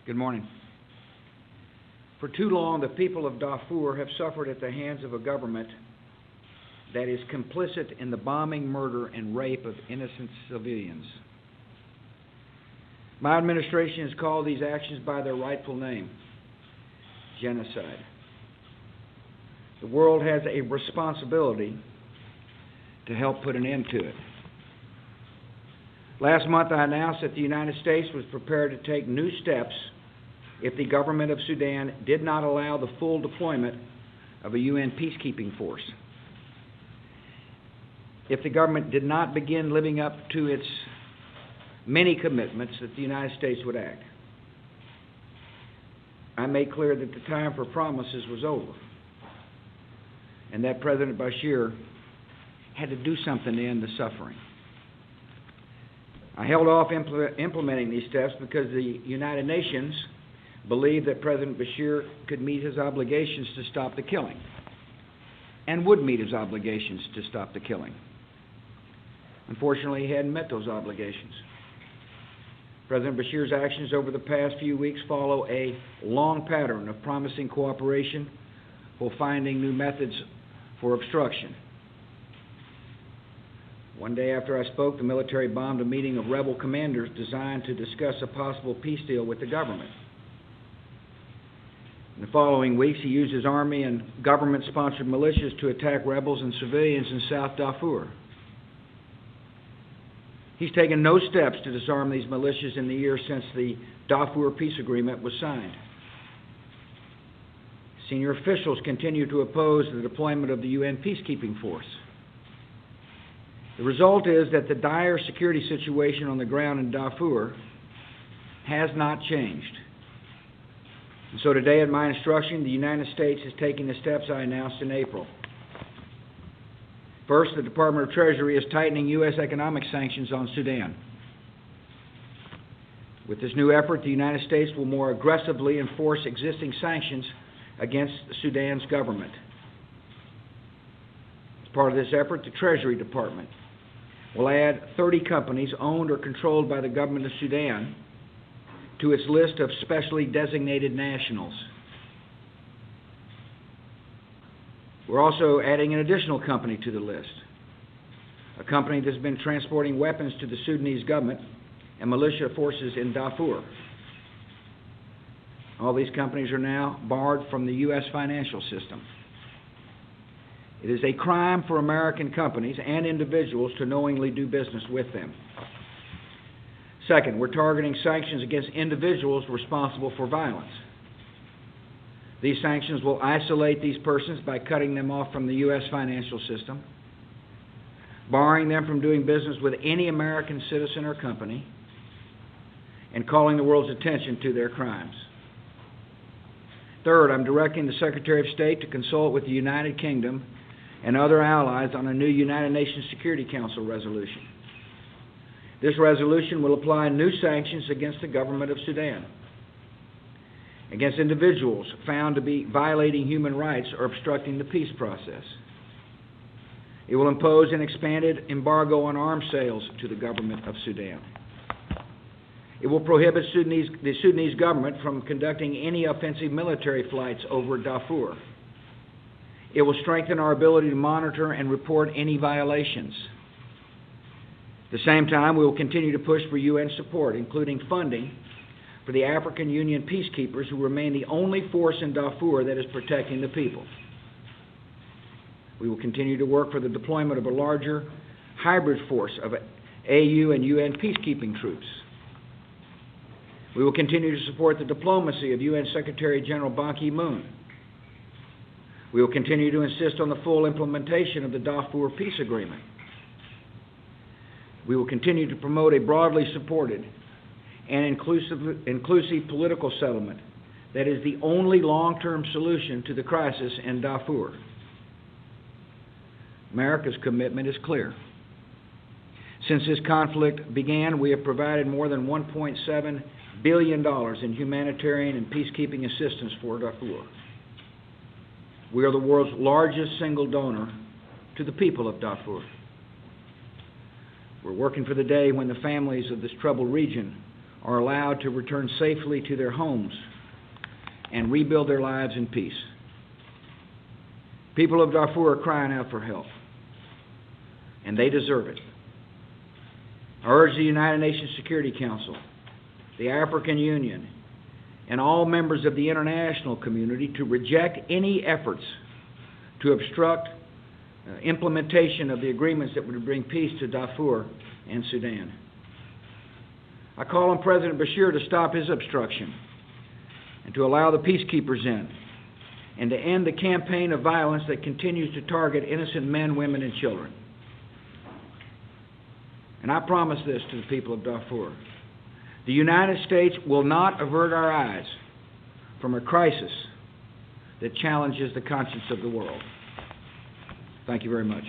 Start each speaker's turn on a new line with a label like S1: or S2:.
S1: Good morning. For too long, the people of Darfur have suffered at the hands of a government that is complicit in the bombing, murder, and rape of innocent civilians. My administration has called these actions by their rightful name: genocide. The world has a responsibility to help put an end to it. Last month, I announced that the United States was prepared to take new steps if the government of Sudan did not allow the full deployment of a UN peacekeeping force. If the government did not begin living up to its many commitments, that the United States would act. I made clear that the time for promises was over, and that President Bashir had to do something to end the suffering. I held off implementing these steps because the United Nations believed that President Bashir could meet his obligations to stop the killing, and would meet his obligations to stop the killing. Unfortunately, he hadn't met those obligations. President Bashir's actions over the past few weeks follow a long pattern of promising cooperation while finding new methods for obstruction. One day after I spoke, the military bombed a meeting of rebel commanders designed to discuss a possible peace deal with the government. In the following weeks, he used his army and government-sponsored militias to attack rebels and civilians in South Darfur. He's taken no steps to disarm these militias in the years since the Darfur peace agreement was signed. Senior officials continue to oppose the deployment of the UN peacekeeping force. The result is that the dire security situation on the ground in Darfur has not changed. And so today, at my instruction, the United States is taking the steps I announced in April. First, the Department of Treasury is tightening U.S. economic sanctions on Sudan. With this new effort, the United States will more aggressively enforce existing sanctions against Sudan's government. As part of this effort, the Treasury Department will add 30 companies owned or controlled by the government of Sudan to its list of specially designated nationals. We're also adding an additional company to the list, a company that's been transporting weapons to the Sudanese government and militia forces in Darfur. All these companies are now barred from the U.S. financial system. It is a crime for American companies and individuals to knowingly do business with them. Second, we're targeting sanctions against individuals responsible for violence. These sanctions will isolate these persons by cutting them off from the U.S. financial system, barring them from doing business with any American citizen or company, and calling the world's attention to their crimes. Third, I'm directing the Secretary of State to consult with the United Kingdom and other allies on a new United Nations Security Council resolution. This resolution will apply new sanctions against the government of Sudan, against individuals found to be violating human rights or obstructing the peace process. It will impose an expanded embargo on arms sales to the government of Sudan. It will prohibit the Sudanese government from conducting any offensive military flights over Darfur. It will strengthen our ability to monitor and report any violations. At the same time, we will continue to push for UN support, including funding for the African Union peacekeepers, who remain the only force in Darfur that is protecting the people. We will continue to work for the deployment of a larger hybrid force of AU and UN peacekeeping troops. We will continue to support the diplomacy of UN Secretary General Ban Ki-moon. We will continue to insist on the full implementation of the Darfur peace agreement. We will continue to promote a broadly supported and inclusive political settlement that is the only long-term solution to the crisis in Darfur. America's commitment is clear. Since this conflict began, we have provided more than $1.7 billion in humanitarian and peacekeeping assistance for Darfur. We are the world's largest single donor to the people of Darfur. We're working for the day when the families of this troubled region are allowed to return safely to their homes and rebuild their lives in peace. People of Darfur are crying out for help, and they deserve it. I urge the United Nations Security Council, the African Union, and all members of the international community to reject any efforts to obstruct implementation of the agreements that would bring peace to Darfur and Sudan. I call on President Bashir to stop his obstruction and to allow the peacekeepers in, and to end the campaign of violence that continues to target innocent men, women, and children. And I promise this to the people of Darfur: the United States will not avert our eyes from a crisis that challenges the conscience of the world. Thank you very much.